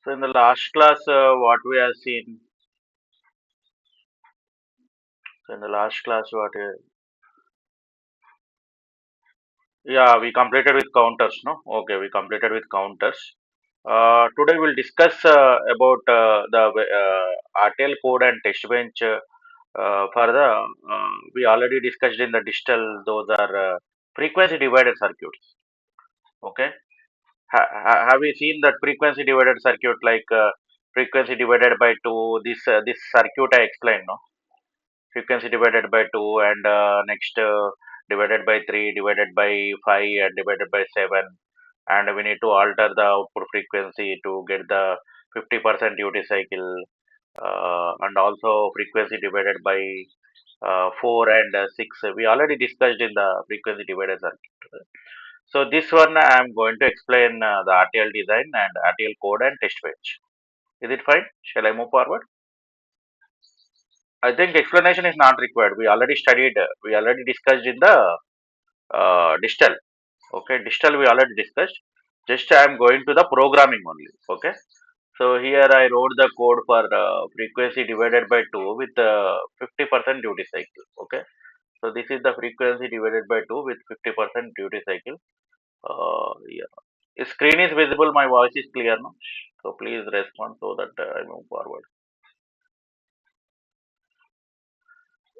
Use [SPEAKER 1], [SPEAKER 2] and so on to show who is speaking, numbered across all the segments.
[SPEAKER 1] So in the last class, what we have seen. So in the last class, yeah, we completed with counters, no? Okay, we completed with counters. Today we'll discuss about the RTL code and test bench. For the we already discussed in the digital; those are frequency divided circuits. Okay, have you seen that frequency divided circuit like frequency divided by two? This circuit I explained, no? Frequency divided by 2 and next divided by 3 divided by 5 and divided by 7, and we need to alter the output frequency to get the 50% duty cycle, and also frequency divided by 4 and 6 we already discussed in the frequency divided circuit. So this one I am going to explain the RTL design and RTL code and test bench. Is it fine? Shall I move forward? I think explanation is not required. We already studied, we already discussed in the digital. Okay, digital we already discussed. Just I am going to the programming only. Okay, so here I wrote the code for frequency divided by 2 with 50% duty cycle. Okay, so this is the frequency divided by 2 with 50% duty cycle. Yeah, the screen is visible. My voice is clear, no? So please respond so that I move forward.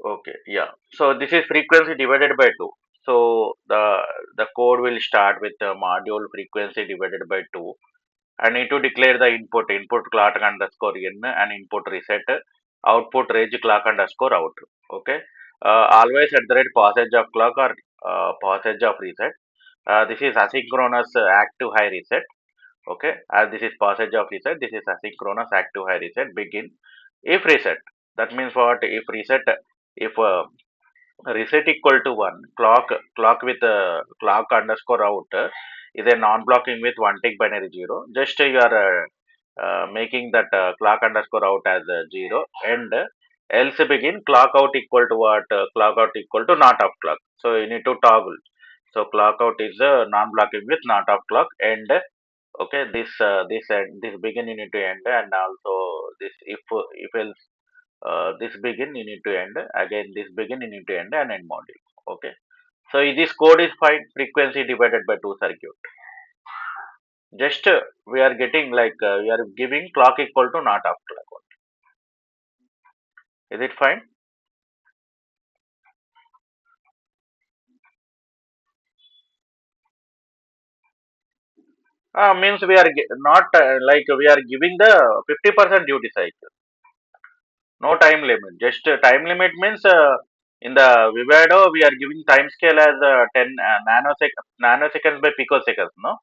[SPEAKER 1] Okay, yeah. So this is frequency divided by 2. So the code will start with the module frequency divided by 2. I need to declare the input clock underscore in and input reset, output range clock underscore out. Okay. Always at the rate passage of clock or passage of reset. This is asynchronous active high reset. Okay. As this is passage of reset, this is asynchronous active high reset. Begin. If reset, that means what? If reset, if reset equal to 1, clock with clock underscore out is a non-blocking with one tick binary 0. Just you are making that clock underscore out as 0, and else begin clock out equal to what? Clock out equal to not of clock. So you need to toggle. So clock out is non-blocking with not of clock, and okay, this end, this begin you need to end, and also this if else this begin you need to end, again this begin you need to end, and end module. Okay, so this code is fine. Frequency divided by 2 circuit. Just we are getting like we are giving clock equal to not of clock. Is it fine? Means we are not like we are giving the 50% duty cycle. No time limit. Just time limit means in the Vivado we are giving time scale as 10 nanoseconds by picoseconds. No,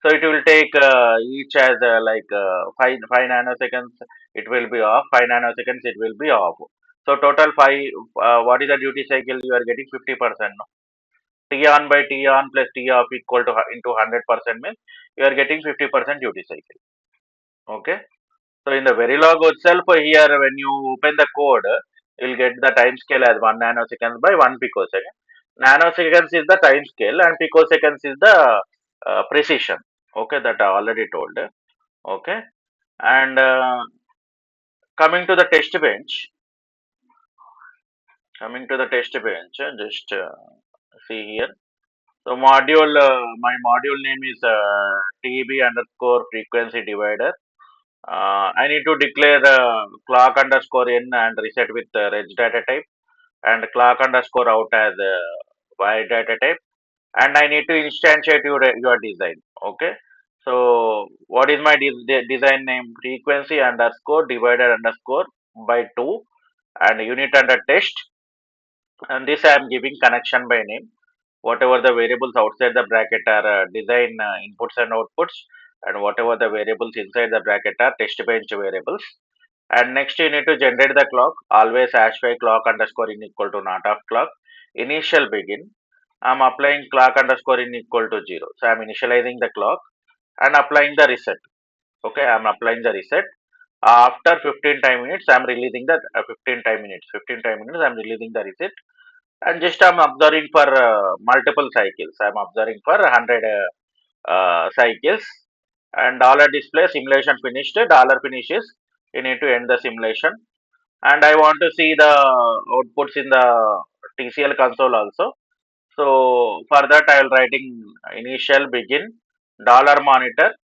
[SPEAKER 1] so it will take each as like 5 nanoseconds. It will be off. 5 nanoseconds. It will be off. So total 5. What is the duty cycle? You are getting 50%. No? T on by T on plus T off equal to into 100% means you are getting 50% duty cycle. Okay. So in the Verilog itself, here when you open the code, you'll get the time scale as 1 nanoseconds by 1 picosecond. Nanoseconds is the time scale and picoseconds is the precision. Okay, that I already told. Okay, and coming to the test bench, just see here. So my module name is TB underscore frequency divider. I need to declare clock underscore in and reset with reg data type, and clock underscore out as y data type, and I need to instantiate your design. Okay. So what is my design name? Frequency underscore divided underscore by 2 and unit under test, and this I am giving connection by name. Whatever the variables outside the bracket are design inputs and outputs, and whatever the variables inside the bracket are test bench variables. And next you need to generate the clock. Always hash by clock underscore in equal to not of clock. Initial begin. I'm applying clock underscore in equal to 0. So I'm initializing the clock and applying the reset. Okay, I'm applying the reset. After 15 time minutes, I'm releasing the 15 time minutes. 15 time minutes, I'm releasing the reset. And just I'm observing for multiple cycles. I'm observing for 100 cycles. and dollar display simulation finished, dollar finishes, you need to end the simulation. And I want to see the outputs in the TCL console also. So for that I will writing initial begin dollar monitor,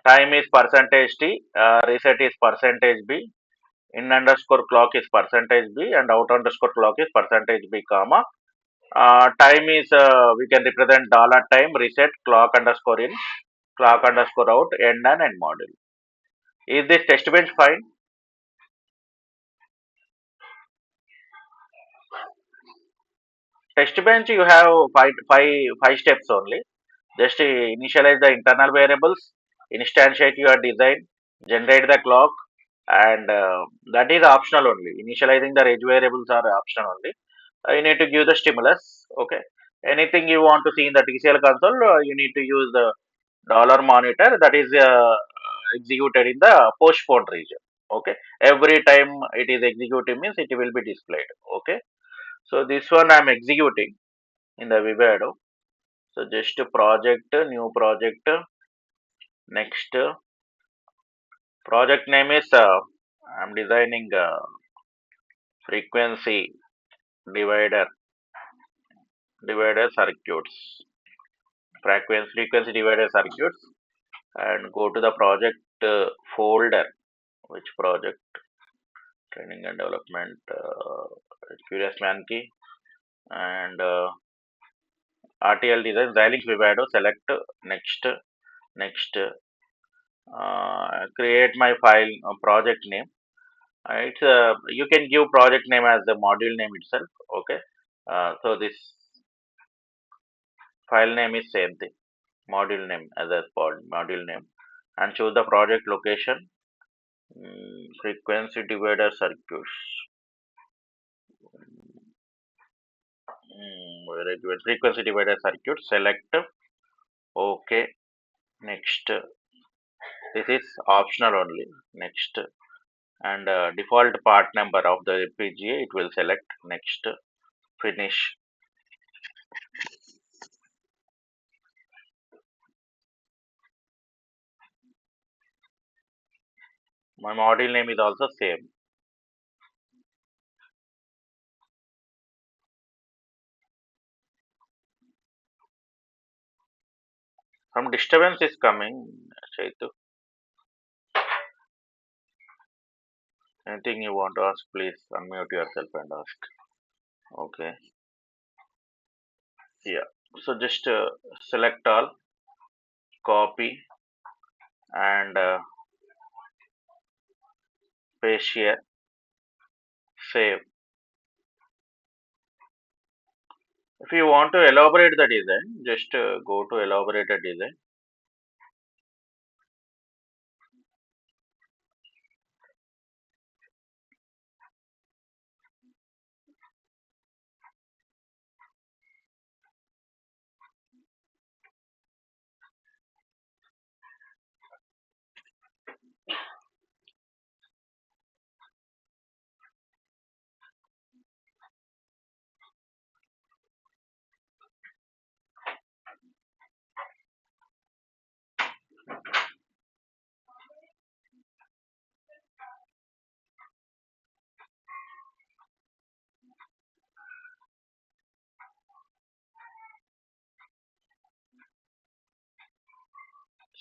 [SPEAKER 1] time is percentage t, reset is percentage b, in underscore clock is percentage b, and out underscore clock is percentage b comma. Time is we can represent dollar time, reset, clock underscore in, clock underscore out, end and end module. Is this test bench fine? Test bench you have five steps only. Just initialize the internal variables, instantiate your design, generate the clock, and that is optional only. Initializing the edge variables are optional only. You need to give the stimulus. Okay. Anything you want to see in the TCL console, you need to use the dollar monitor that is executed in the postponed region. Okay. Every time it is executing means it will be displayed. Okay. So this one I am executing in the Vivado. So just project, new project, next project name is I'm designing frequency divider circuits, frequency divider circuits, and go to the project folder. Which project? Training and development, Curious Mankey, and RTL design, Xilinx Vivado. Select next, next. Create my file project name. It's you can give project name as the module name itself. Okay. So this file name is same thing. Module name as a module name, and choose the project location. Frequency divider circuits. Frequency divider circuit. Select. Okay. Next. This is optional only. Next. And default part number of the FPGA it will select. Next. Finish. My module name is also same. Some disturbance is coming, Chaitu. Anything you want to ask, please unmute yourself and ask. Okay. Yeah. So just select all, copy, and paste here, save. If you want to elaborate the design, just go to elaborate the design.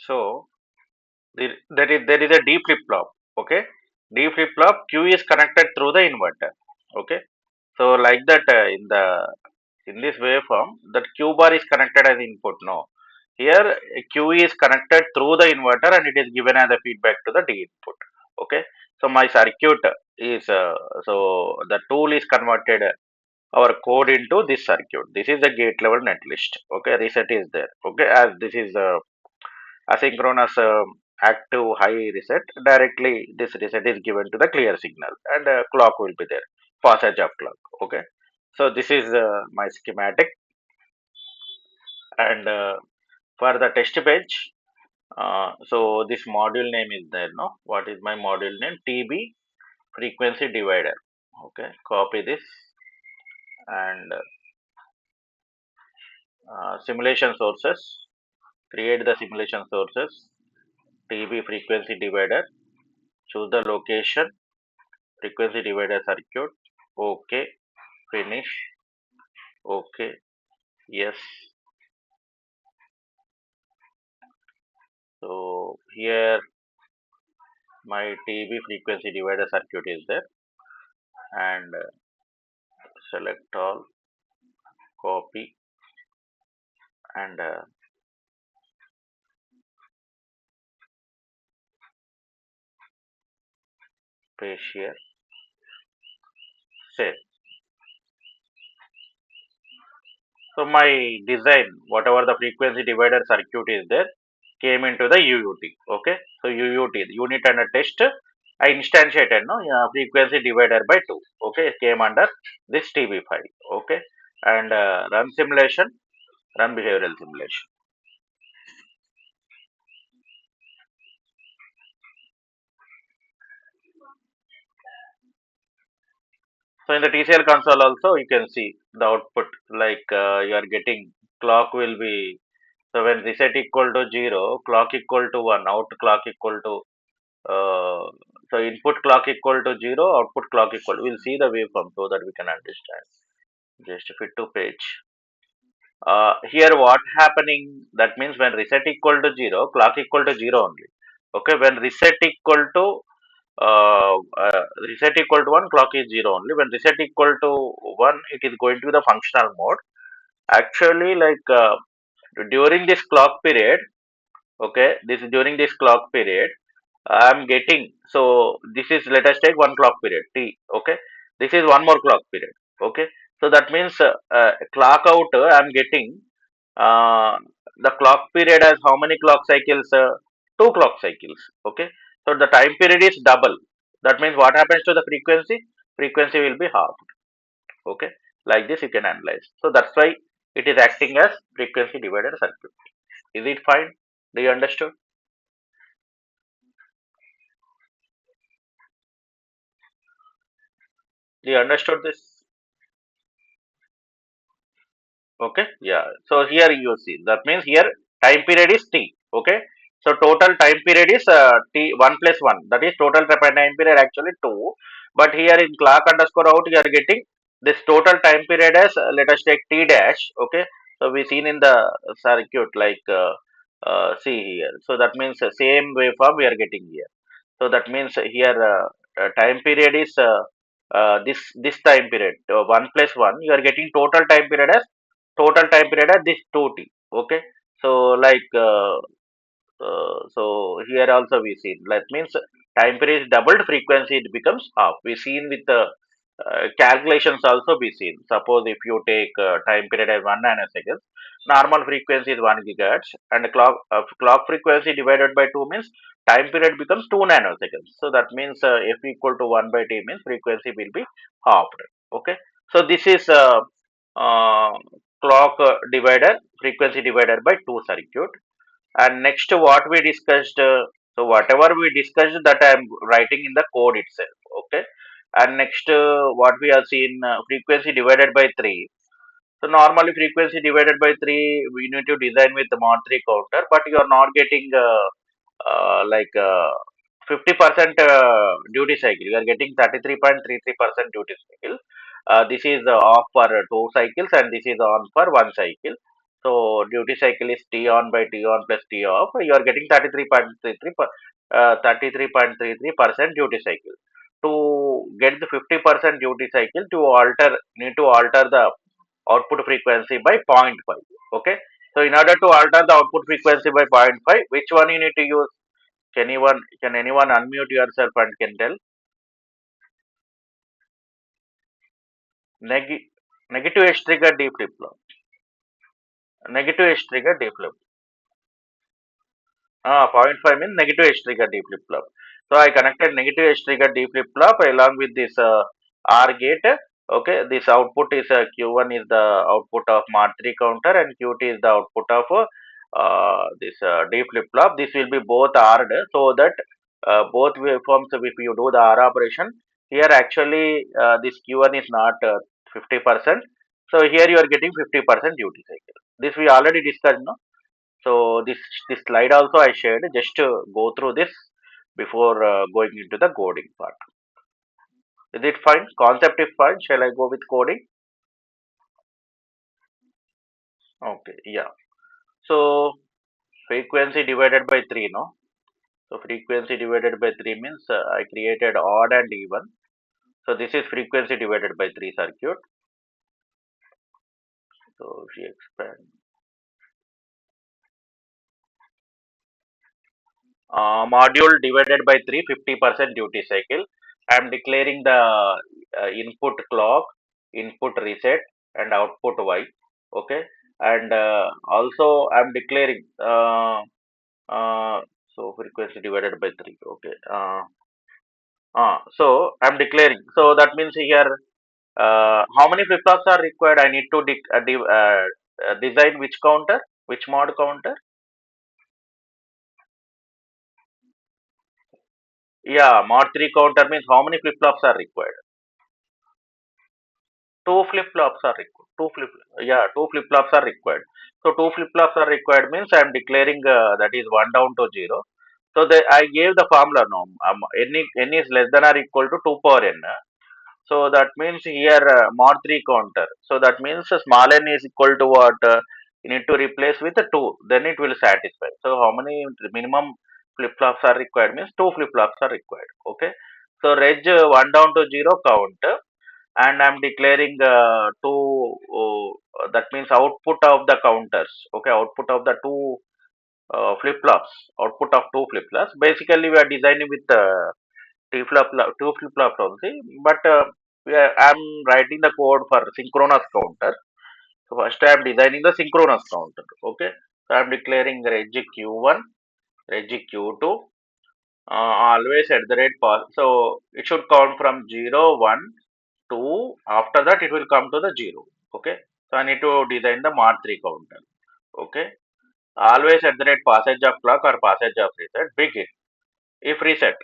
[SPEAKER 1] So there is a D flip flop. Okay. D flip flop Q is connected through the inverter. Okay. So like that in this waveform that Q bar is connected as input. No. Here Q is connected through the inverter and it is given as a feedback to the D input. Okay. So my circuit is so the tool is converted our code into this circuit. This is the gate level netlist. Okay. Reset is there. Okay. As this is asynchronous active high reset, directly this reset is given to the clear signal and clock will be there, passage of clock. Okay. So this is my schematic, and for the test bench, so this module name is there. No, what is my module name? TB frequency divider. Okay, copy this, and simulation sources, create the simulation sources, TB frequency divider. Choose the location, frequency divider circuit. OK. Finish. OK. Yes. So here my TB frequency divider circuit is there, and select all, copy, and paste here, save. So my design, whatever the frequency divider circuit is there, came into the UUT. Okay, so UUT, unit under test, I instantiated no frequency divider by 2. Okay, it came under this TB file. Okay, and run simulation, run behavioral simulation. So in the TCL console also you can see the output, like you are getting clock will be, so when reset equal to 0, clock equal to 1, out clock equal to so input clock equal to 0, output clock equal. We'll see the waveform so that we can understand. Just fit to page. Here what happening, that means when reset equal to 0, clock equal to 0 only. Okay, when reset equal to 1, clock is 0 only. When reset equal to 1, it is going to the functional mode. Actually, like during this clock period, okay, this is during this clock period, I'm getting, so this is, let us take one clock period T. Okay, this is one more clock period. Okay, so that means clock out, I'm getting uh, the clock period as how many clock cycles? Two clock cycles. Okay, so the time period is double. That means what happens to the frequency? Frequency will be half. Okay, like this you can analyze. So that's why it is acting as frequency divider circuit. Is it fine? Do you understood? Do you understood this? Okay, yeah. So here you see, that means here time period is T. Okay, so total time period is T 1 plus 1. That is total time period actually 2. But here in clock underscore out, you are getting this total time period as let us take T dash. Okay, so we seen in the circuit, like see here. So that means same waveform we are getting here. So that means here time period is this time period 1 plus 1. You are getting total time period as this 2t. Okay, so like so here also we see that means time period is doubled, frequency it becomes half. We seen with the calculations also be seen. Suppose if you take time period as 1 nanosecond, normal frequency is 1 gigahertz, and clock frequency divided by 2 means time period becomes 2 nanoseconds. So that means f equal to 1 by t means frequency will be halved. Okay, so this is uh, clock divider, frequency divided by 2 circuit. And next what we discussed, so whatever we discussed that I am writing in the code itself. Okay, and next what we have seen, frequency divided by 3. So normally frequency divided by 3 we need to design with the mod 3 counter, but you are not getting like 50% duty cycle. You are getting 33.33% duty cycle. This is off for two cycles, and this is on for one cycle. So duty cycle is T on by T on plus T off. You are getting 33.33% duty cycle. To get the 50% duty cycle, to need to alter the output frequency by zero point 0.5. Okay. So in order to alter the output frequency by zero point 0.5, which one you need to use? Can anyone unmute yourself and can tell? Neg- Negative edge trigger D flip flop. Negative edge trigger D flip. Zero point 0.5 means negative edge trigger D flip flop. So I connected negative edge trigger D flip flop along with this R gate. Okay, this output is Q1 is the output of mod 3 counter, and Q2 is the output of this D flip flop. This will be both R'd, so that both waveforms, if you do the R operation, here actually this Q1 is not 50%. So here you are getting 50% duty cycle. This we already discussed, no? So this slide also I shared. Just to go through this before going into the coding part. Is it fine? Concept is fine. Shall I go with coding? Okay, yeah. So frequency divided by 3, no? So frequency divided by 3 means I created odd and even. So this is frequency divided by 3 circuit. So if you expand. Module divided by 3, 50% duty cycle. I am declaring the input clock, input reset, and output Y. Okay, and also I am declaring uh, so frequency divided by 3. Okay, so I am declaring. So that means here how many flip flops are required? I need to design which counter, which mod counter. Yeah, mod 3 counter means how many flip flops are required? Two flip flops are required. Yeah, two flip flops are required. So two flip flops are required means I am declaring that is one down to zero. So I gave the formula no. N is less than or equal to 2 power n. So that means here mod 3 counter. So that means small n is equal to what? You need to replace with a 2. Then it will satisfy. So how many minimum flip flops are required means two flip flops are required. Okay. So reg 1 down to 0 count, and I'm declaring that means output of the counters. Okay. Output of the two flip flops. Output of two flip flops. Basically we are designing with two flip flops only, but I'm writing the code for synchronous counter. So first I'm designing the synchronous counter. Okay, so I'm declaring reg q1, reg q2, always at the rate pass. So it should count from 0, 1, 2. After that it will come to the 0. Okay, so I need to design the mod 3 counter. Okay, always at the rate passage of clock or passage of reset. Begin if reset.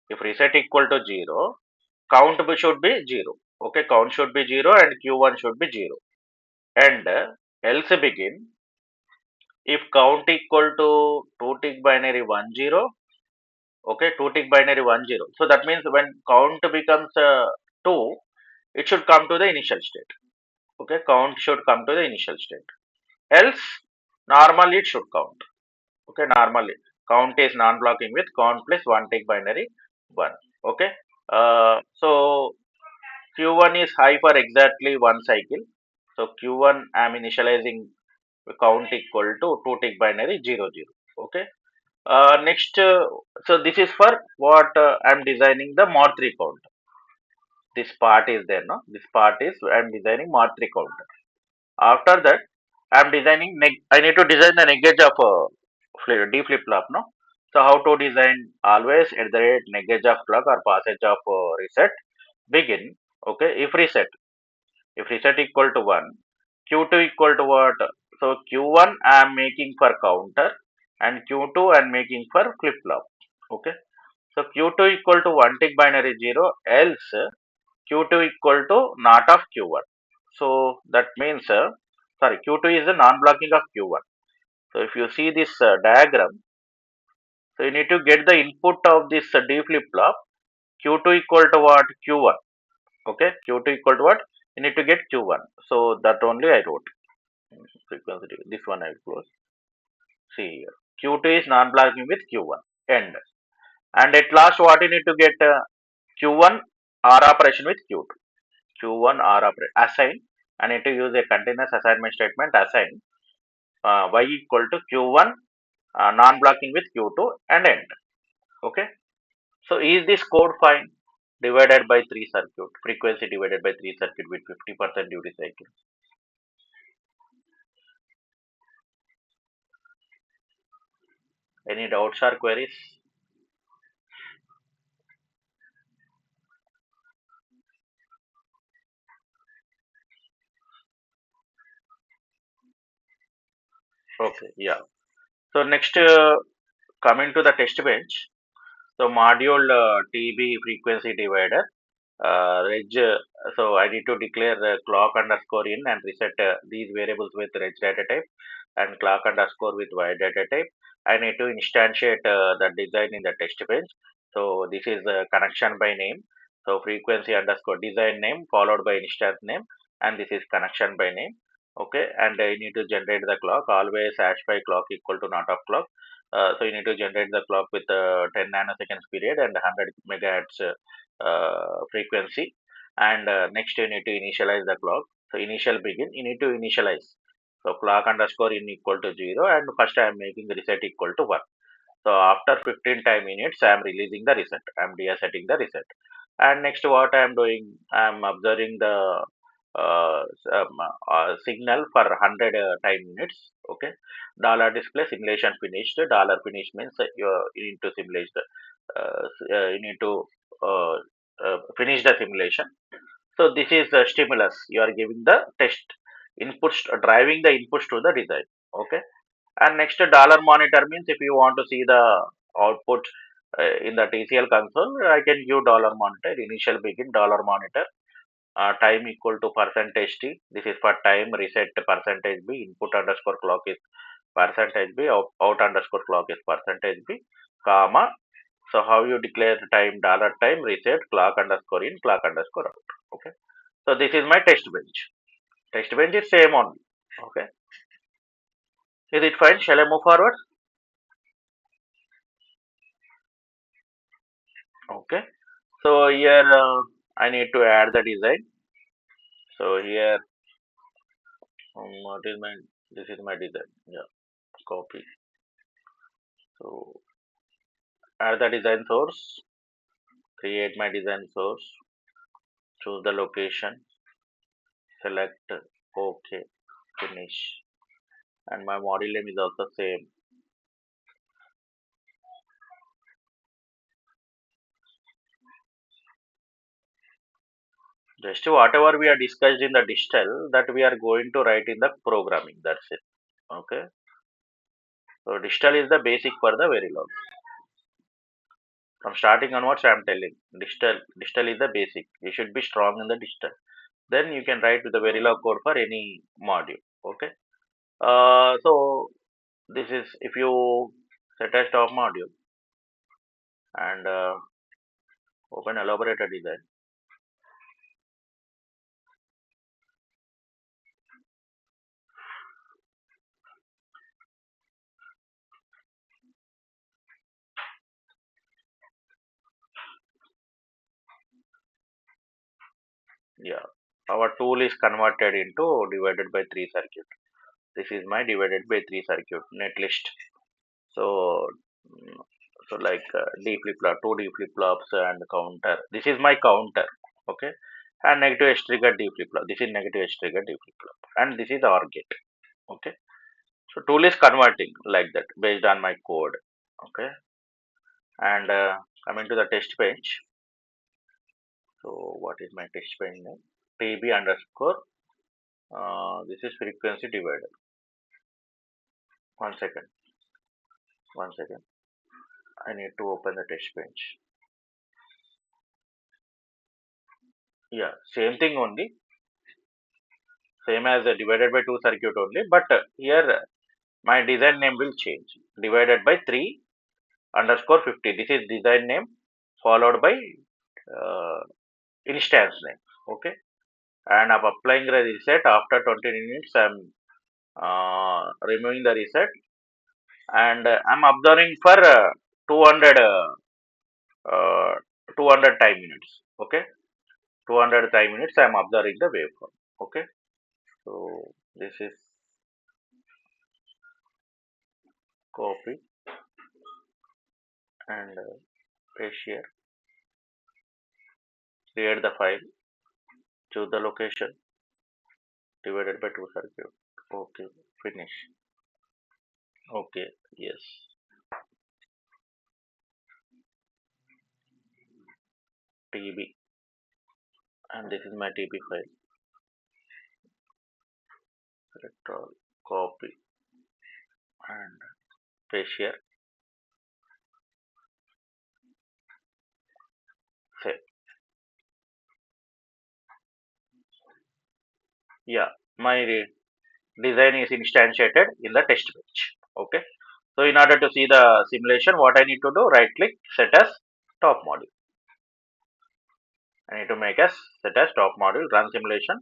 [SPEAKER 1] If reset equal to 0, count should be 0. Okay, count should be 0 and q1 should be 0. And else begin if count equal to 2 tick binary 1 0. Okay, 2 tick binary 1 0. So that means when count becomes 2, it should come to the initial state. Okay, count should come to the initial state. Else normally it should count. Okay, normally count is non-blocking with count plus 1 tick binary 1. Okay, so Q1 is high for exactly one cycle. So Q1 I am initializing count equal to 2 tick binary 0 0. Okay. Next, so this is for what I am designing the mod 3 count. This part is there, no? This part is I am designing mod 3 counter. After that, I am designing. I need to design the neg edge of D flip flop, no? So how to design always at the rate neg edge of clock or passage of reset. Begin. Okay. If reset equal to 1, q2 equal to what? So q1 I am making for counter and q2 I am making for flip flop. Okay. So q2 equal to 1 tick binary 0, else q2 equal to not of q1. So that means sorry, q2 is the non-blocking of q1. So if you see this diagram, so you need to get the input of this d flip flop, q2 equal to what? Q1. Okay, q2 equal to what? You need to get q1. So that only I wrote. Frequency, this one I will close. See here, q2 is non-blocking with q1. End. And at last what you need to get? Q1 R operation with Q2. Q1 R operation. Assign. I need to use a continuous assignment statement. Assign y equal to Q1 non-blocking with Q2 and end. Okay. So is this code fine? Divided by 3 circuit. Frequency divided by 3 circuit with 50% duty cycle. Any doubts or queries? Okay. Yeah. So next coming to the test bench. So module TB frequency divider. Reg, so I need to declare clock underscore in and reset these variables with reg data type. and clock underscore with wide data type. I need to instantiate the design in the test bench. So this is connection by name. So frequency underscore design name followed by instance name, and this is connection by name. Okay, and I need to generate the clock. Always hash by clock equal to not of clock. So you need to generate the clock with 10 nanoseconds period and 100 megahertz frequency. And next you need to initialize the clock. So initial begin, you need to initialize. So clock underscore in equal to 0, and first I am making the reset equal to 1. So after 15 time minutes, I am releasing the reset. I am desetting the reset. And next, what I am doing, I am observing the signal for 100 time minutes. Okay, dollar display simulation finished. Dollar finish means you need to simulate the you need to finish the simulation. So this is the stimulus. You are giving the test inputs, driving the inputs to the design. Okay, and next dollar monitor means if you want to see the output in the TCL console, I can give dollar monitor. Initial begin dollar monitor. Time equal to percentage t. This is for time. Reset percentage b. Input underscore clock is percentage b. Out underscore clock is percentage b. Comma. So how you declare time? Dollar time reset clock underscore in clock underscore out. Okay. So this is my test bench. Test bench is same only. Okay. Is it fine? Shall I move forward? Okay. So here I need to add the design. So here what is my, this is my design. Yeah. Copy. So add the design source. Create my design source. Choose the location. Select OK. Finish. And my model name is also same. Just whatever we are discussed in the digital, that we are going to write in the programming. That's it. Okay. So digital is the basic for the Verilog. From starting onwards, I am telling digital is the basic. You should be strong in the digital. Then you can write with the Verilog code for any module. Okay. So this is if you set a stop module and open elaborator design. Yeah, our tool is converted into divided by 3 circuit. This is my divided by 3 circuit netlist. So, mm, so like D flip flop, two D flip flops and counter. This is my counter, okay. And negative edge trigger D flip flop. This is negative edge trigger D flip flop, and this is OR gate, okay. So tool is converting like that based on my code, okay. And coming to the test bench. So what is my test bench name? TB underscore. This is frequency divider. One second. One second. I need to open the test bench. Yeah, same thing only. Same as divided by 2 circuit only. But here my design name will change. Divided by 3 underscore 50. This is design name followed by uh, instance name. Okay. And I'm applying the reset after 20 minutes. I'm removing the reset and I'm observing for 200 uh, 200 time minutes. Okay. 200 time minutes I am observing the waveform. Okay. So this is copy and paste here. Create the file. Choose the location. Divided by 2 circuit. Okay. Finish. Okay. Yes. TB. And this is my TB file. Select all. Copy and paste here. Save. Yeah. My design is instantiated in the test bench. Okay. So in order to see the simulation, what I need to do, right click, set as top module. I need to make as set as top module, run simulation,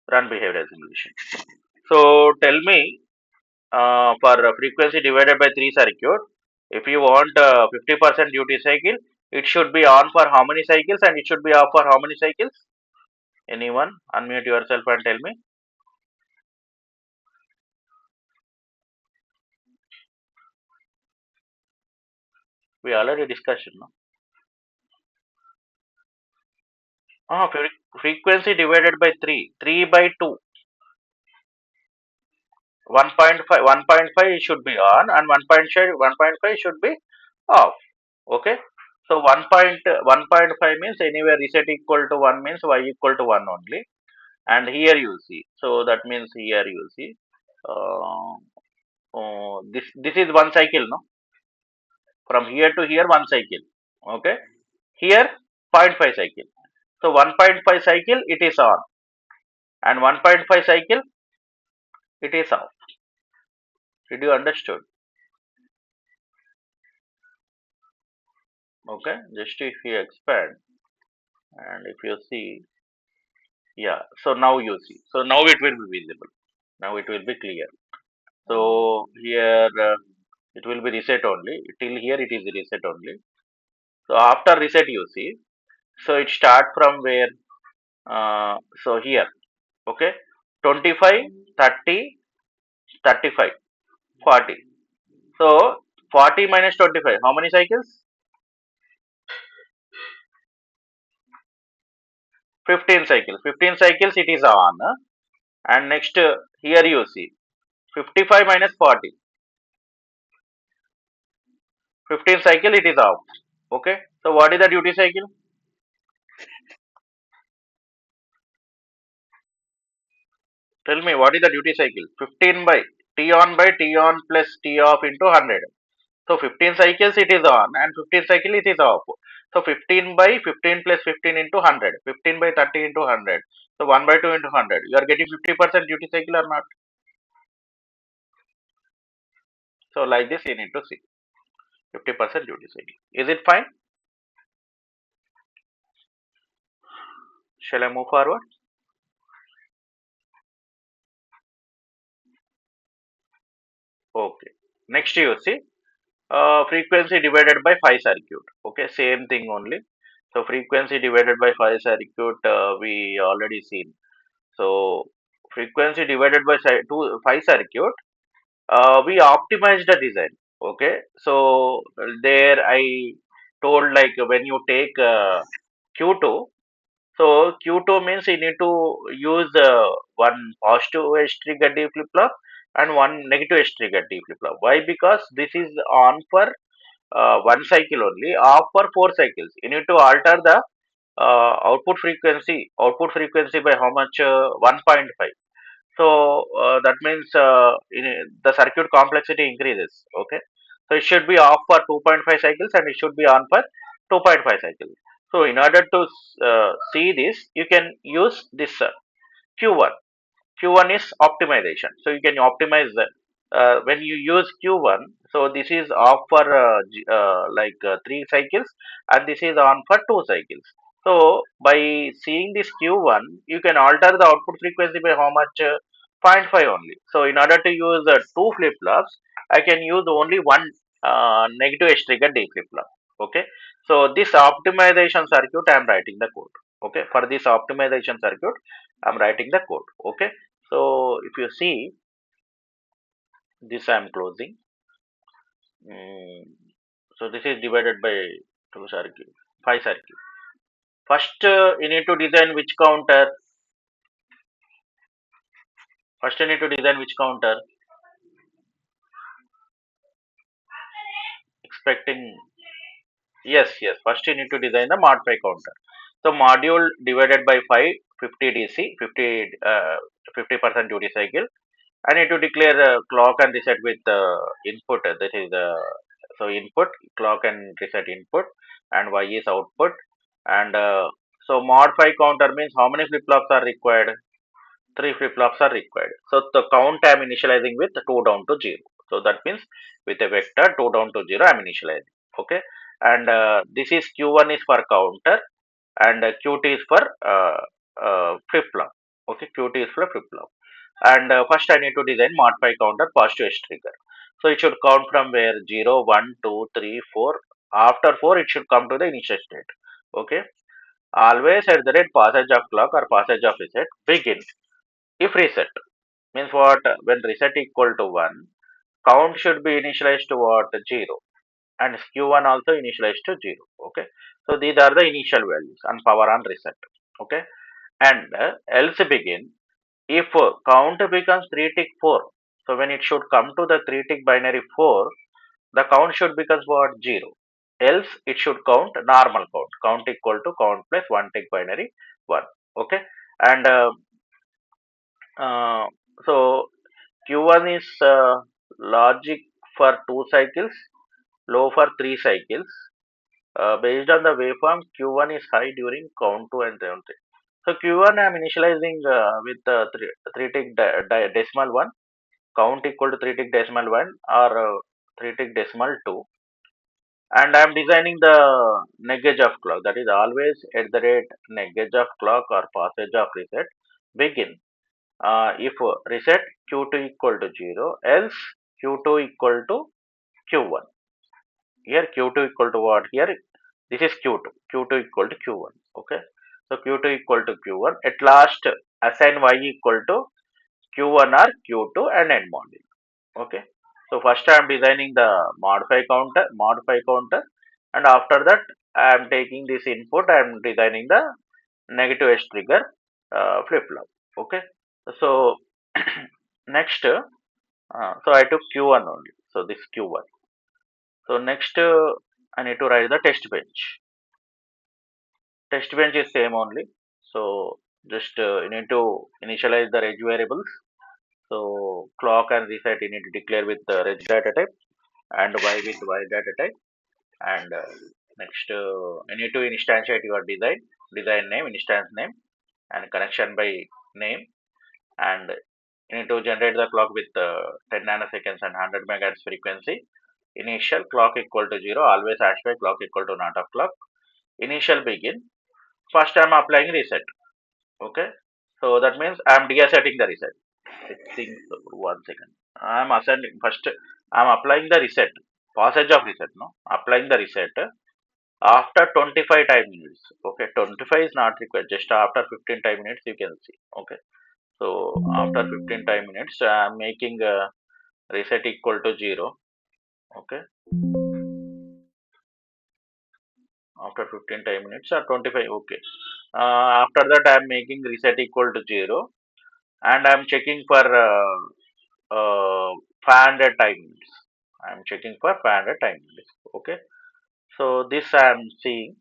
[SPEAKER 1] run behavioral simulation. So tell me, for frequency divided by 3 circuit, if you want 50% duty cycle, it should be on for how many cycles and it should be off for how many cycles? Anyone? Unmute yourself and tell me. We already discussed, no? Frequency divided by 3. 3 by 2. 1.5, 1.5 should be on and 1.5 should be off. Okay. So 1.5 means anywhere reset equal to 1 means y equal to 1 only. And here you see. So that means here you see. Uh, this is one cycle, no? From here to here, one cycle. Okay. Here, zero point 0.5 cycle. So 1.5 cycle, it is on. And 1.5 cycle, it is off. Did you understood? Okay. Just if you expand and if you see, yeah. So now you see. So now it will be visible. Now it will be clear. So here it will be reset only. Till here it is reset only. So after reset you see. So it start from where? So here, okay, 25, 30, 35, 40. So 40 minus 25, how many cycles? 15 cycles. 15 cycles it is on. And next here you see 55 minus 40. 15 cycle it is off. Okay. So what is the duty cycle? Tell me what is the duty cycle? 15 by T on plus T off into 100. So 15 cycles it is on and 15 cycle it is off. So 15 by 15 plus 15 into 100. 15 by 30 into 100. So 1 by 2 into 100. You are getting 50% duty cycle or not? So like this you need to see. 50% duty cycle. Is it fine? Shall I move forward? Okay. Next you see frequency divided by 5 circuit. Okay, same thing only. So frequency divided by 5 circuit we already seen. So frequency divided by 5 circuit, we optimized the design. Okay, so there I told like when you take Q2, so Q2 means you need to use one positive edge trigger D flip flop and one negative edge trigger D flip flop. Why? Because this is on for one cycle only, off for 4 cycles. You need to alter the output frequency by how much? 1.5. So that means the circuit complexity increases. Okay, so it should be off for 2.5 cycles and it should be on for 2.5 cycles. So in order to see this, you can use this Q1. Q1 is optimization. So you can optimize when you use Q1. So this is off for like 3 cycles and this is on for 2 cycles. So by seeing this Q1, you can alter the output frequency by how much? Zero point 0.5 only. So in order to use two flip flops, I can use only one negative edge trigger D flip flop. Okay. So this optimization circuit, I am writing the code. Okay. For this optimization circuit, I am writing the code. Okay. So if you see this, I am closing. So this is divided by 2 circuit, 5 circuit. First, you need to design which counter. First, you need to design which counter. Expecting, yes, yes. First, you need to design the mod 5 counter. So module divided by 5, 50 DC, 50% duty cycle. I need to declare clock and reset with input. That is so input, clock and reset input, and y is output. And so mod 5 counter means how many flip flops are required? Three flip-flops are required. So the count I am initializing with 2 down to 0. So that means with a vector 2 down to 0 I am initializing. Okay. And this is Q1 is for counter and Qt is for flip-flop. Okay. Qt is for flip-flop. And first I need to design modify counter positive edge trigger. So it should count from where 0, 1, 2, 3, 4. After 4 it should come to the initial state. Okay. Always at the rate passage of clock or passage of reset begin if reset means what? When reset equal to 1, count should be initialized to what? 0. And Q1 also initialized to 0. Okay. So these are the initial values and power on reset. Okay. And else begin if count becomes 3 tick 4. So when it should come to the 3 tick binary 4, the count should becomes what? 0. Else it should count normal count. Count equal to count plus 1 tick binary 1. Okay. And uh, so Q1 is logic for 2 cycles, low for 3 cycles. Based on the waveform, Q1 is high during count 2 and count 3. So Q1 I am initializing with 3 tick decimal 1, count equal to 3 tick decimal 1 or 3 tick decimal 2. And I am designing the neggage of clock, that is always at the rate neggage of clock or passage of reset begin if reset Q2 equal to 0, else Q2 equal to Q1. Here Q2 equal to what? Here this is Q2. Q2 equal to Q1. Okay. So Q2 equal to Q1. At last assign Y equal to Q1 or Q2 and end module. Okay. So first I am designing the modify counter, and after that I am taking this input. I am designing the negative edge trigger flip flop. Okay. So next, so I took Q1 only. So this Q1. So next, I need to write the test bench. Test bench is same only. So just you need to initialize the reg variables. So clock and reset you need to declare with the reg data type and y with y data type. And next, you need to instantiate your design name, instance name, and connection by name. And you need to generate the clock with 10 nanoseconds and 100 megahertz frequency. Initial clock equal to 0, always hash by clock equal to not of clock. Initial begin. First I am applying reset. Okay. So that means I am deassetting the reset. I think so. 1 second. I am ascending first. I am applying the reset. Passage of reset. No. Applying the reset after 25 time minutes. Okay. 25 is not required. Just after 15 time minutes you can see. Okay. So after 15 time minutes I am making reset equal to 0. Okay. After 15 time minutes or 25. Okay. After that I am making reset equal to 0, and I am checking for 500 time minutes. I am checking for 500 time minutes. Okay. So this I am seeing,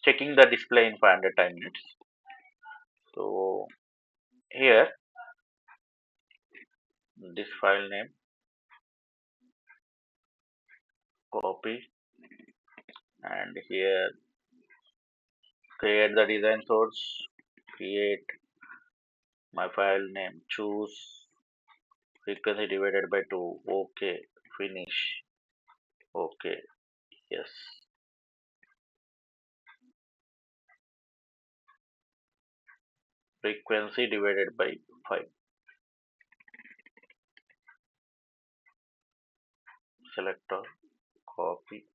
[SPEAKER 1] checking the display in 500 time minutes. So here this file name, copy, and here create the design source, create my file name, choose frequency divided by 2. Okay. Finish. Okay. Yes. Frequency divided by 5. Select all, copy,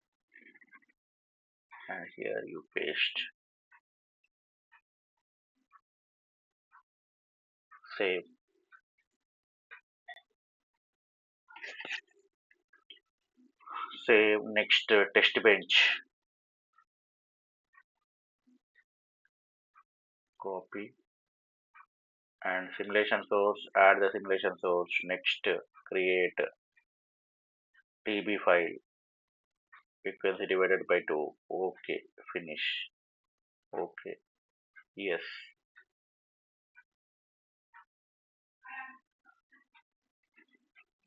[SPEAKER 1] and here you paste. Save. Save. Next, test bench. Copy, and simulation source. Add the simulation source. Next, create TB file. Frequency divided by 2. Okay. Finish. Okay. Yes.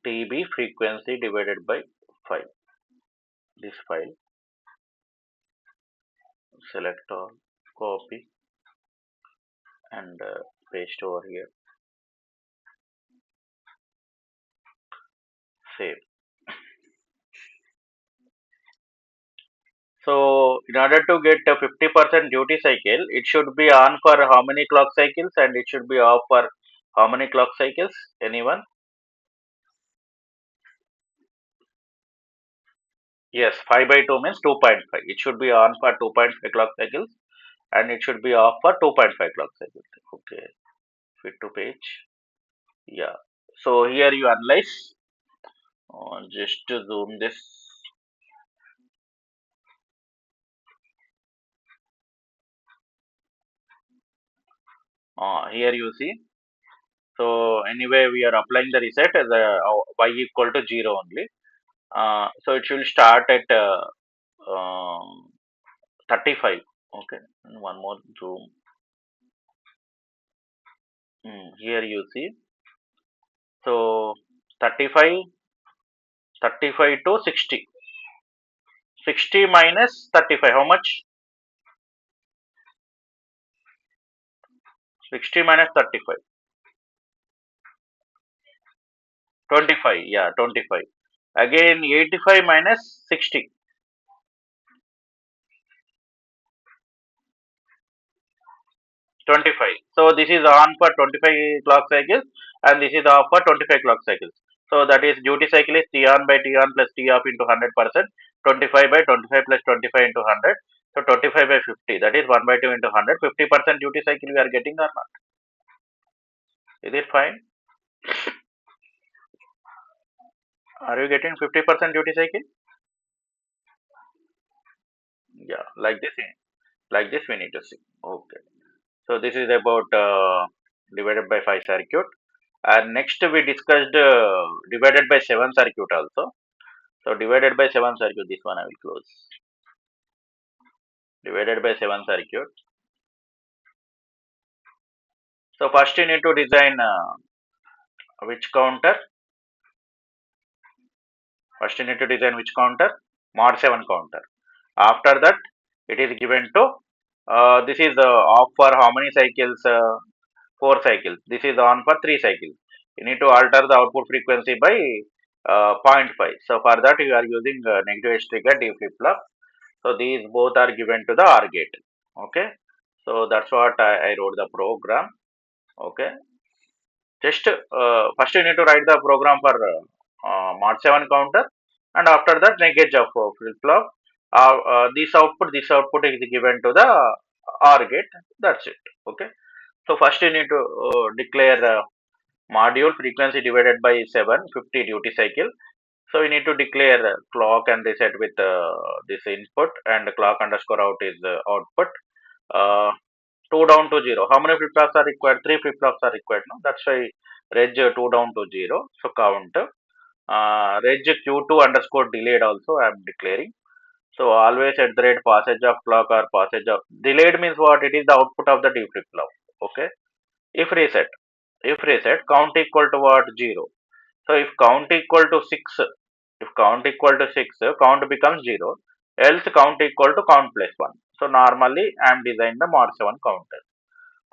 [SPEAKER 1] TB frequency divided by 5. This file. Select all, copy, and paste over here. same. So in order to get a 50% duty cycle, it should be on for how many clock cycles and it should be off for how many clock cycles? Anyone? Yes, 5 by 2 means 2.5. It should be on for 2.5 clock cycles and it should be off for 2.5 clock cycles. Okay, fit to page. Yeah. So here you analyze. Just to zoom this. Here you see. So anyway, we are applying the reset as a y equal to 0 only. So it will start at um, 35. Okay, and one more zoom. Here you see. So 35, 35 to 60. 60 minus 35. How much? 60 minus 35. 25. Yeah, 25. Again 85 minus 60. 25. So this is on for 25 clock cycles and this is off for 25 clock cycles. So that is duty cycle is T on by T on plus T off into 100%, 25 by 25 plus 25 into 100. So 25 by 50, that is 1 by 2 into 100. 50% duty cycle we are getting or not? Is it fine? Are you getting 50% duty cycle? Yeah, like this we need to see. Okay. So this is about divided by 5 circuit. And next we discussed divided by 7 circuit also. So divided by 7 circuit, this one I will close. Divided by 7 circuit. So first you need to design which counter? First you need to design which counter? Mod 7 counter. After that, it is given to this is off for how many cycles? 4 cycles. This is on for 3 cycles. You need to alter the output frequency by zero point 0.5. So for that you are using negative edge trigger D flip flop. So these both are given to the OR gate. Okay. So that's what I wrote the program. Okay. Just first you need to write the program for mod 7 counter and after that negate of flip flop. This output is given to the OR gate. That's it. Okay. So first you need to declare module frequency divided by 750 duty cycle. So we need to declare clock and reset with this input and clock underscore out is output. Uh, 2 down to 0. How many flip flops are required? 3 flip flops are required. No, that's why reg 2 down to 0. So count. Reg q2 underscore delayed also I am declaring. So always at the rate passage of clock or passage of delayed means what? It is the output of the D flip flop. Okay. If reset, count equal to what? 0. So if count equal to 6, count becomes 0. Else count equal to count plus 1. So normally I am designing the mod 7 counter.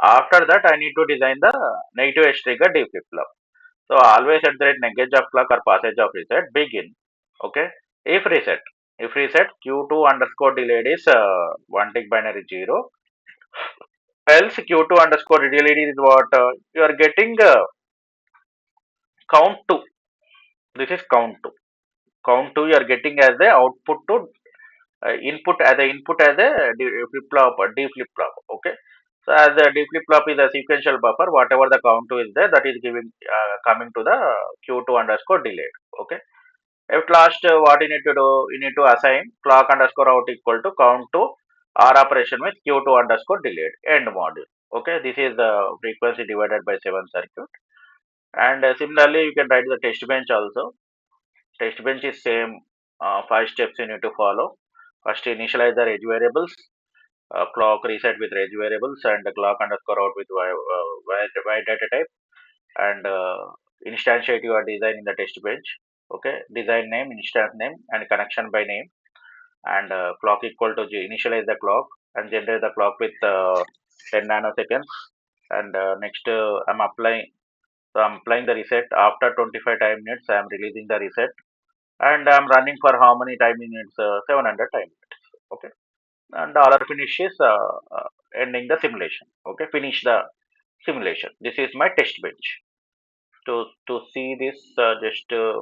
[SPEAKER 1] After that I need to design the negative edge trigger D flip flop. So always at the rate negate of clock or passage of reset begin. Okay. If reset, Q2 underscore delayed is 1 tick binary 0. Else Q2 underscore delayed is what? You are getting count 2. This is count 2. Count 2 you are getting as the output to input as a flip flop D flip flop. Okay. So as the D flip flop is a sequential buffer, whatever the count 2 is there, that is giving coming to the Q2 underscore delayed. Okay. At last, what you need to do? You need to assign clock underscore out equal to count to R operation with Q2 underscore delayed end module. Okay. This is the frequency divided by 7 circuit. And similarly, you can write the test bench also. Test bench is same 5 steps you need to follow. First, initialize the reg variables, clock reset with reg variables, and the clock underscore out with y data type, and instantiate your design in the test bench. Okay, design name, instance name, and connection by name, and clock equal to initialize the clock and generate the clock with 10 nanoseconds. And next, I'm applying. So I'm applying the reset. After 25 time minutes, I am releasing the reset, and I'm running for how many time minutes? 700 time minutes. Okay, and dollar finish is ending the simulation. Okay, finish the simulation. This is my test bench. To see this, just uh,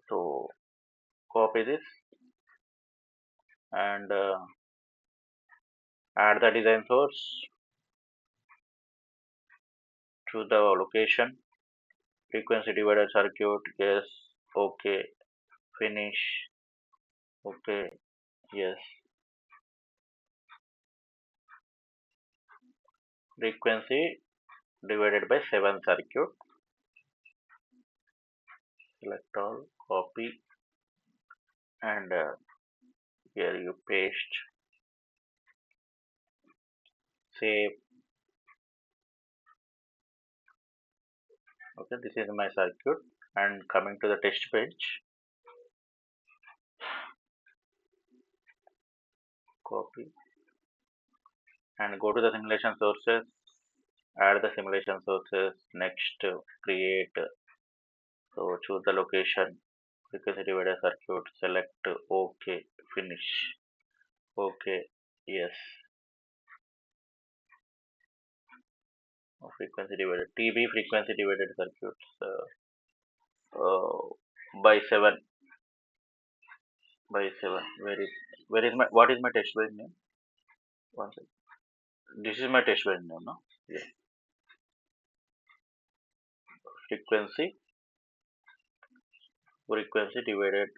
[SPEAKER 1] to copy this and add the design source to the location. Frequency divider circuit. Yes. Okay. Finish. Okay. Yes. Frequency divided by 7 circuit. Select all. Copy and here you paste. Save. Okay. This is my circuit. And coming to the test bench. Copy and go to the simulation sources. Add the simulation sources. Next, create. So choose the location. Frequency divider circuit. Select. OK. Finish. OK. Yes. Frequency divided. TB frequency divided circuits uh, by 7. By 7. Where is my, what is my test bench name? One second. This is my test bench name, no? Yeah. Frequency. Frequency divided,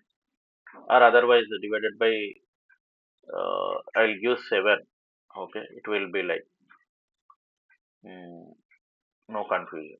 [SPEAKER 1] or otherwise divided by, I'll use 7. Okay. It will be like, mm, no confusion.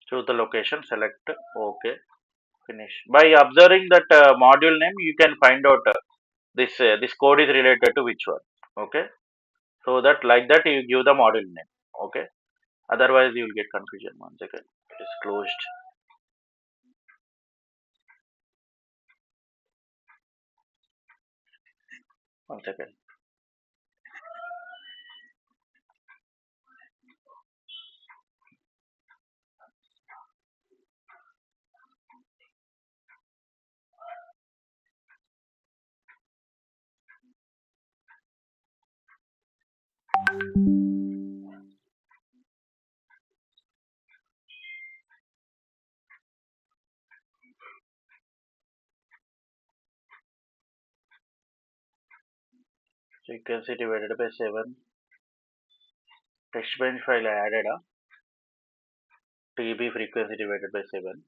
[SPEAKER 1] Choose the location, select OK, finish. By observing that module name, you can find out this code is related to which one. Okay. So that like that you give the module name. Okay. Otherwise you will get confusion. One second. It is closed. One second. Frequency divided by 7. Text bench file I added a TB frequency divided by 7.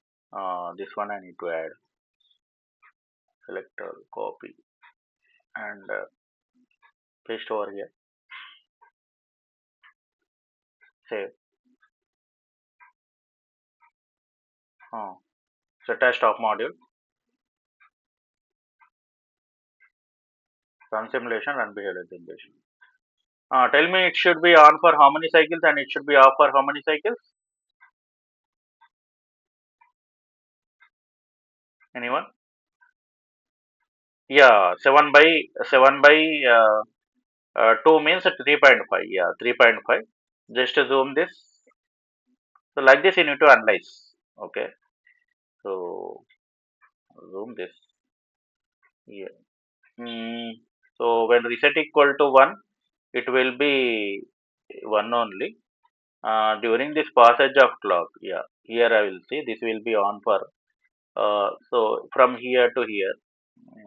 [SPEAKER 1] This one I need to add. Select all, copy and paste over here. Save. Set as top module. Run simulation, run behavior simulation. Tell me it should be on for how many cycles and it should be off for how many cycles? Anyone? Yeah, 2 means 3.5. Yeah, 3.5. Just zoom this. So like this you need to analyze. Okay. So zoom this. Yeah. Mm, so when reset equal to 1, it will be 1 only. During this passage of clock, yeah, here I will see this will be on for, so from here to here,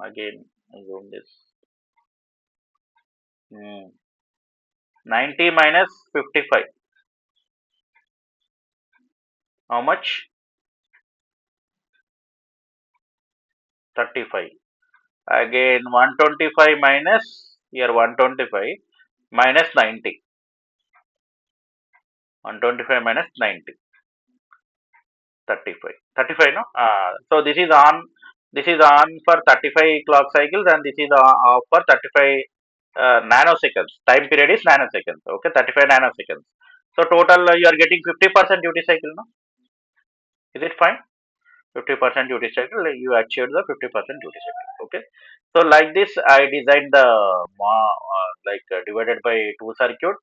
[SPEAKER 1] again zoom this. 90 minus 55, how much? 35. Again 125 minus, here 125 minus 90. 125 minus 90. 35. 35, no? So this is on for 35 clock cycles, and this is off for 35 nanoseconds. Time period is nanoseconds. Okay, 35 nanoseconds. So total you are getting 50% duty cycle, no? Is it fine? 50% duty cycle, like you achieved the 50% duty cycle. Okay. So like this, I designed the divided by 2 circuit,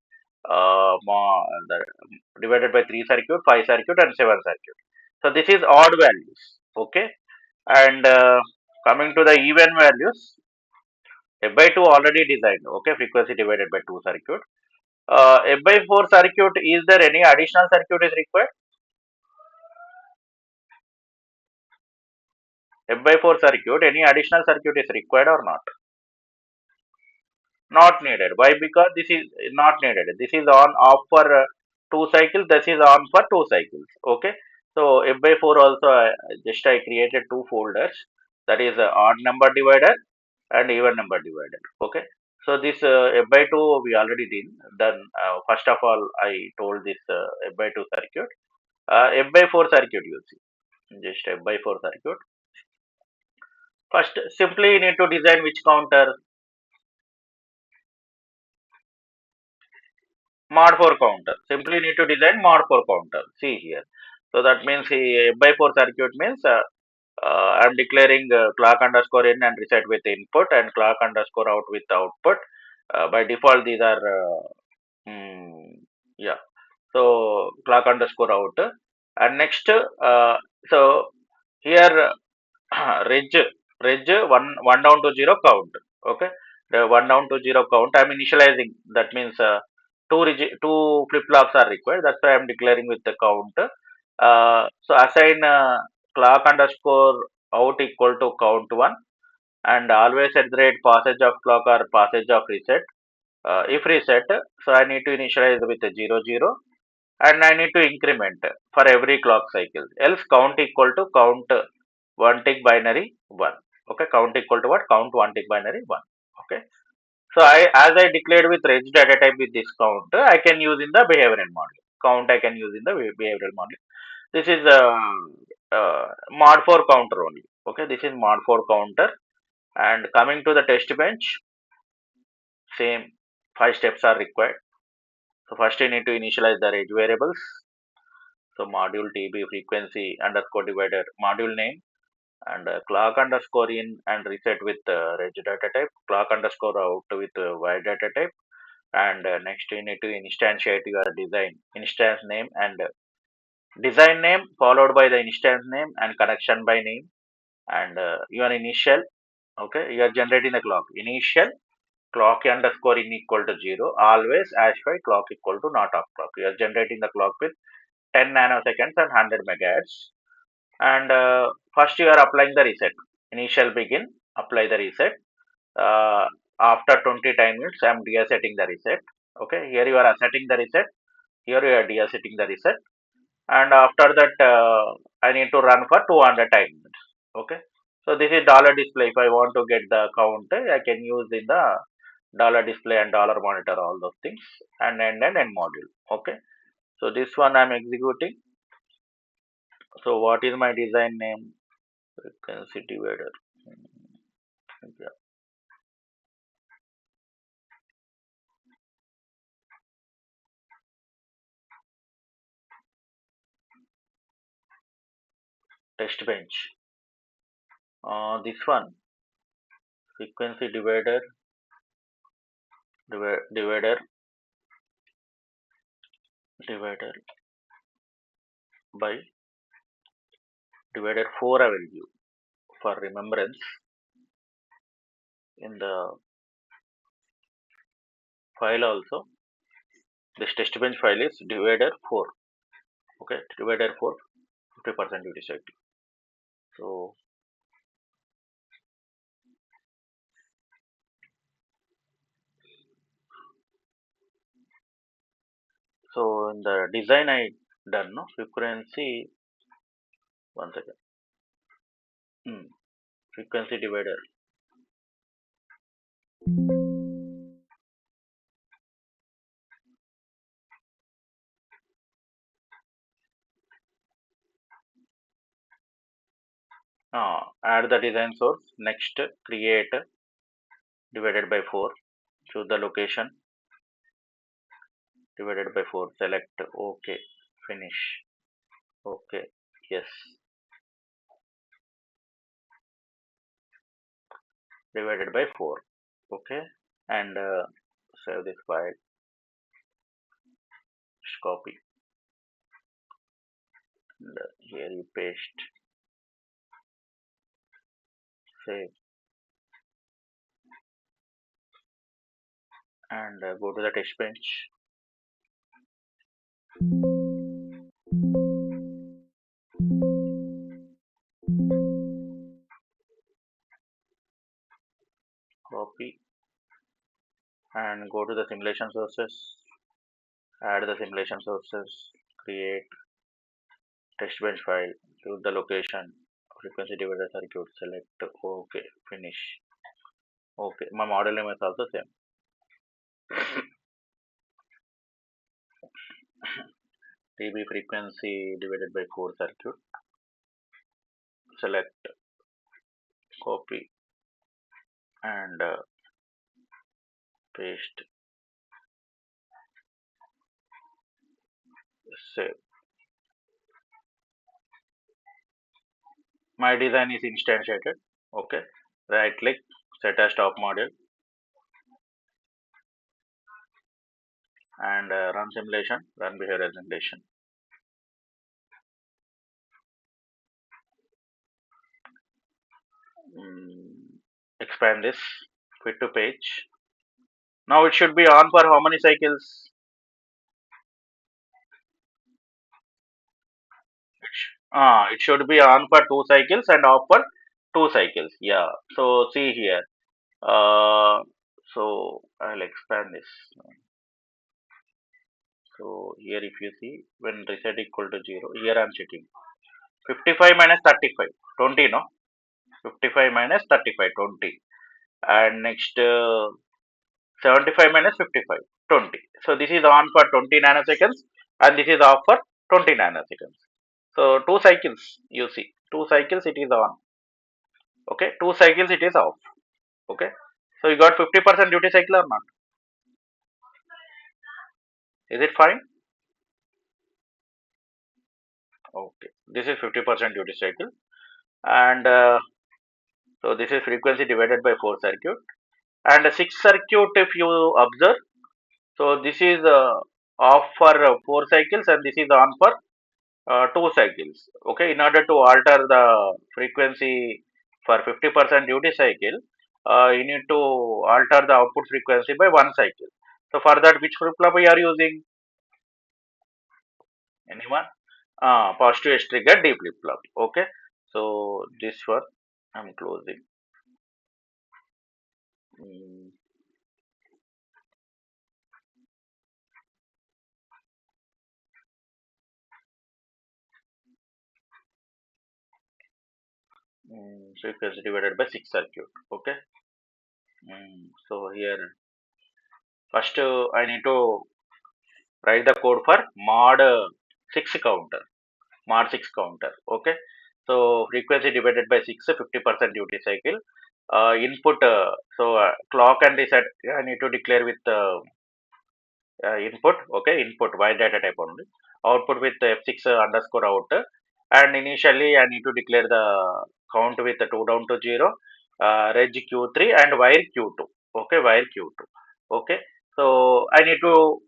[SPEAKER 1] divided by 3 circuit, 5 circuit, and 7 circuit. So this is odd values. Okay. And coming to the even values, f by 2 already designed. Okay, frequency divided by 2 circuit. F by 4 circuit, is there any additional circuit is required? F by 4 circuit, any additional circuit is required or not? Not needed. Why? Because this is not needed. This is on off for 2 cycles. This is on for 2 cycles. Okay. So f by 4 also, just I created 2 folders. That is odd number divider and even number divider. Okay. So this f by 2 we already did. Then first of all I told this f by 2 circuit. F by 4 circuit you see. Just f by 4 circuit. First simply you need to design which counter. Mod 4 counter. Simply need to design mod 4 counter. See here. So that means by 4 circuit means I am declaring clock underscore in and reset with input, and clock underscore out with output. By default these are yeah. So clock underscore out, and next so here reg one down to 0 count. Okay, the 1 down to 0 count I'm initializing. That means two flip flops are required. That's why I'm declaring with the count. So assign clock underscore out equal to count 1, and always at the rate passage of clock or passage of reset. If reset, so I need to initialize with a 0 0, and I need to increment for every clock cycle. Else count equal to count 1 tick binary 1. Okay, count equal to what? Count 1 tick binary 1. Okay. So as I declared with reg data type with this count, I can use in the behavioral model. Count I can use in the behavioral model. This is mod 4 counter only. Okay, this is mod 4 counter. And coming to the test bench, same 5 steps are required. So first you need to initialize the reg variables. So module TB frequency underscore divider module name, and clock underscore in and reset with reg data type, clock underscore out with y data type, and next you need to instantiate your design instance name, and design name followed by the instance name and connection by name, and your initial. Okay, you are generating the clock initial clock underscore in equal to 0, always as by clock equal to not of clock. You are generating the clock with 10 nanoseconds and 100 megahertz. And first you are applying the reset. Initial begin, apply the reset. uh, After 20 time units I am desetting the reset. Okay, here you are assetting the reset, here you are desetting the reset, and after that I need to run for 200 time units. Okay, so this is dollar display. If I want to get the count, I can use in the dollar display and dollar monitor, all those things, and end module. Okay, so this one I'm executing. So what is my design name? Frequency divider. Yeah. Test bench. This one, frequency divider, divider, divider by divider 4 I will give for remembrance. In the file also, this test bench file is divider 4. Okay, divider 4, 50% duty cycle. So, so in the design I done, no, frequency, one second. Frequency divider. Add the design source. Next, create divided by 4. Choose the location divided by 4. Select OK. Finish. OK. Yes. Divided by 4. OK. And save this file. Just copy. And here you paste. Save. And go to the test bench. Copy. And go to the simulation sources. Add the simulation sources. Create Testbench file. Choose the location. Frequency divider circuit. Select OK. Finish. OK. My model name is also same. TB frequency divided by core circuit. Select, copy, and paste. Save. My design is instantiated. Okay. Right click, set as top model, and run simulation. Run behavioral simulation. Expand this. Fit to page. Now it should be on for how many cycles? It should be on for 2 cycles and off for 2 cycles. Yeah. So see here. So I'll expand this. So here if you see, when reset equal to 0, here I am checking. 55 minus 35, 20, no? 55 minus 35, 20. And next 75 minus 55, 20. So this is on for 20 nanoseconds and this is off for 20 nanoseconds. So 2 cycles, you see. 2 cycles it is on. Okay. 2 cycles it is off. Okay. So you got 50% duty cycle or not? Is it fine? Okay. This is 50% duty cycle. And so this is frequency divided by 4 circuit. And 6 circuit if you observe. So this is off for 4 cycles and this is on for 2 cycles. Okay. In order to alter the frequency for 50% duty cycle, you need to alter the output frequency by 1 cycle. So for that, which flip flop we are using? Anyone? Positive edge trigger D flip flop. Okay. So this one I'm closing. Mm, Frequency divided by 6 circuit. Okay. So here first I need to write the code for mod 6 counter. Mod 6 counter. Okay. So frequency divided by 6, 50% duty cycle. Input, clock and reset I need to declare with input. Okay. Input y data type only. Output with f6 underscore out. And initially I need to declare the count with 2 down to 0, reg q3 and wire q2. Okay. Wire q2. Okay. So I need to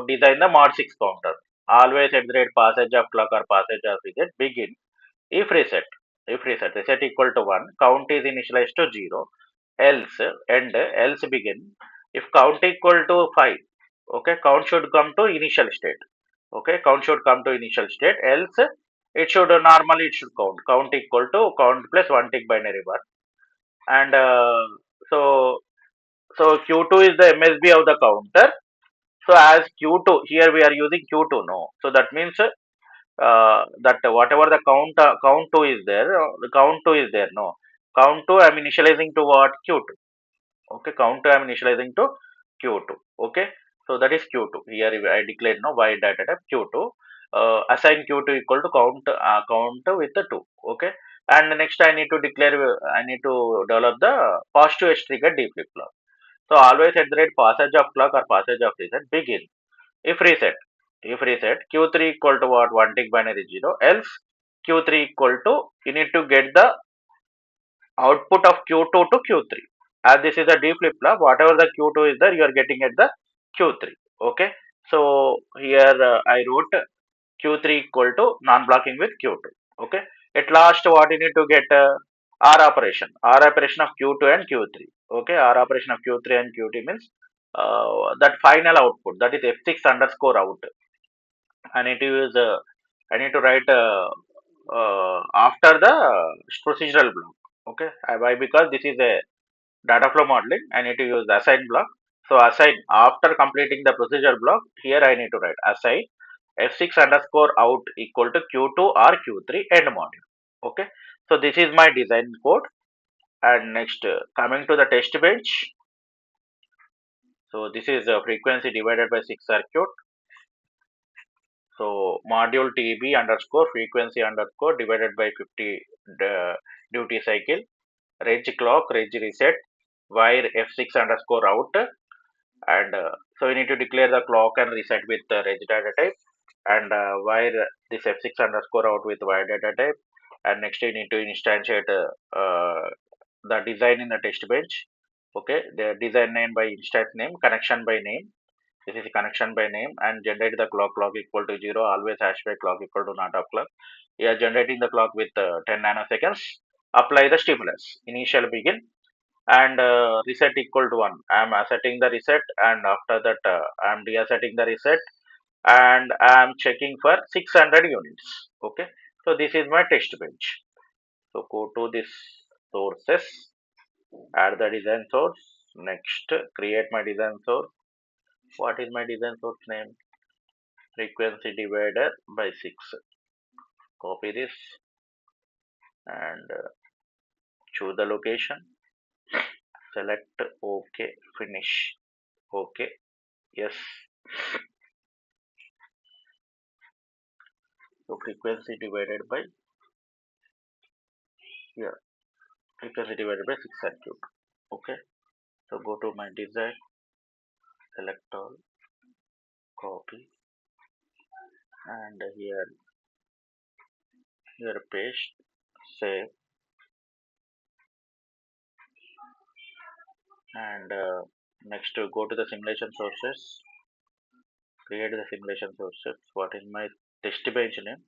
[SPEAKER 1] design the mod 6 counter. Always at the rate passage of clock or passage of reset begin if reset. If reset equal to 1, count is initialized to 0, else end, else begin. If count equal to 5, okay, count should come to initial state. Okay, count should come to initial state, else it should normally it should count equal to count plus 1 tick binary bar. And so q2 is the msb of the counter. So as q2 here we are using q2, no, so that means that whatever the count 2 is there, the count 2 is there, no, count 2 I'm initializing to what? Q2. Okay, count I am initializing to Q2. Okay, so that is Q2. Here I declared no wide data type Q2. Assign Q2 equal to count with the 2. Okay, and next I need to declare, I need to develop the positive edge trigger D flip flop. So always at the rate passage of clock or passage of reset begin. If reset, if reset Q3 equal to what, 1 tick binary 0, else Q3 equal to, you need to get the output of Q2 to Q3. As this is a D flip flop, whatever the Q2 is there, you are getting at the Q3. Okay. So here I wrote Q3 equal to non-blocking with Q2. Okay. At last, what you need to get, R operation of Q2 and Q3. Okay. R operation of Q3 and Q2 means that final output, that is F6 underscore out. I need to use, I need to write after the procedural block. Okay. Why? Because this is a data flow modeling. I need to use the assign block. So assign after completing the procedure block. Here I need to write assign f6 underscore out equal to q2 or q3 end module. Okay. So this is my design code. And next, coming to the test bench. So this is a frequency divided by 6 circuit. So module TB underscore frequency underscore divided by 50 duty cycle, reg clock, reg reset, wire F6 underscore out, and so we need to declare the clock and reset with the reg data type, and wire this F6 underscore out with wire data type, and next you need to instantiate the design in the test bench. Okay, the design name by instance name, connection by name, this is connection by name, and generate the clock equal to 0, always hash by clock equal to not of clock. We are generating the clock with 10 nanoseconds. Apply the stimulus. Initial begin and reset equal to 1. I am asserting the reset, and after that I am deasserting the reset, and I am checking for 600 units. Okay. So this is my test bench. So go to this sources, add the design source. Next, create my design source. What is my design source name? Frequency divider by 6. Copy this and choose the location. Select OK, finish. OK, yes. So frequency divided by, yeah, frequency divided by 6 circuit. Okay. So go to my design, select all, copy, and here paste, save, and next go to the simulation sources, create the simulation sources. What is my test bench name?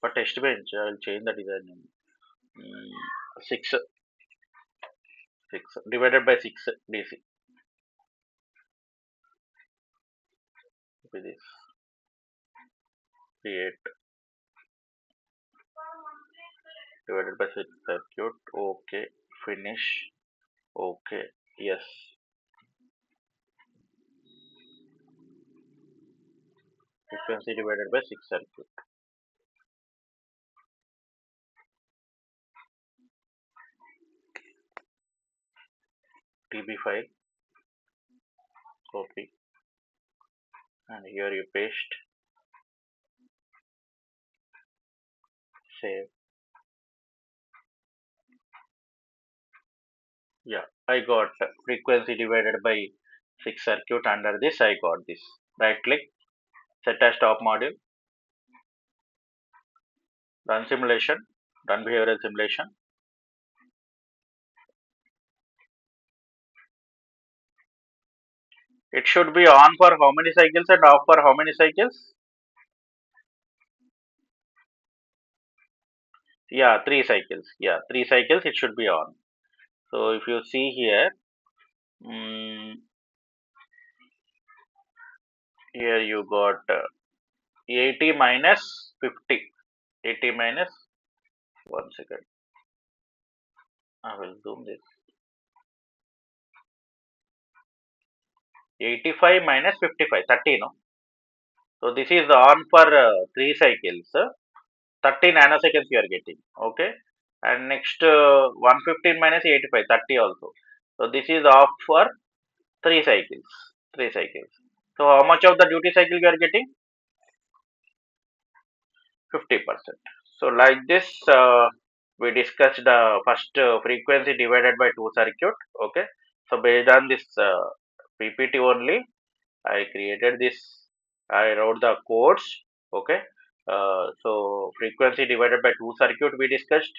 [SPEAKER 1] For test bench, I will change the design name. 6 divided by 6 DC. With this, create divided by 6 circuit. Okay, finish. Okay, yes. Frequency divided by 6 circuit. TB file, copy, and here you paste, save. Yeah, I got frequency divided by 6 circuit. Under this, I got this. Right click, set as top module, run simulation, run behavioral simulation. It should be on for how many cycles and off for how many cycles? Yeah, 3 cycles. Yeah, 3 cycles it should be on. So if you see here, mm, here you got 80 minus 50. 80 minus, 1 second. I will zoom this. 85 minus 55, 30, no? So this is on for 3 cycles. 30 nanoseconds you are getting. Okay. And next 115 minus 85, 30 also. So this is off for 3 cycles. 3 cycles. So how much of the duty cycle you are getting? 50%. So like this, we discussed the first frequency divided by 2 circuit. Okay. So based on this PPT only, I created this. I wrote the codes. Okay. So frequency divided by 2 circuit we discussed.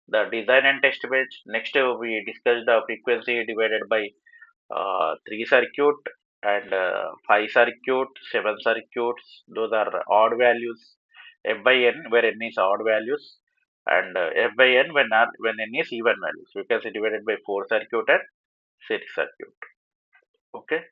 [SPEAKER 1] The design and test bench. Next we discussed the frequency divided by 3 circuit and 5 circuit, 7 circuits. Those are odd values. F by n where n is odd values, and f by n when n is even values. Frequency divided by 4 circuit and 6 circuit. Okay.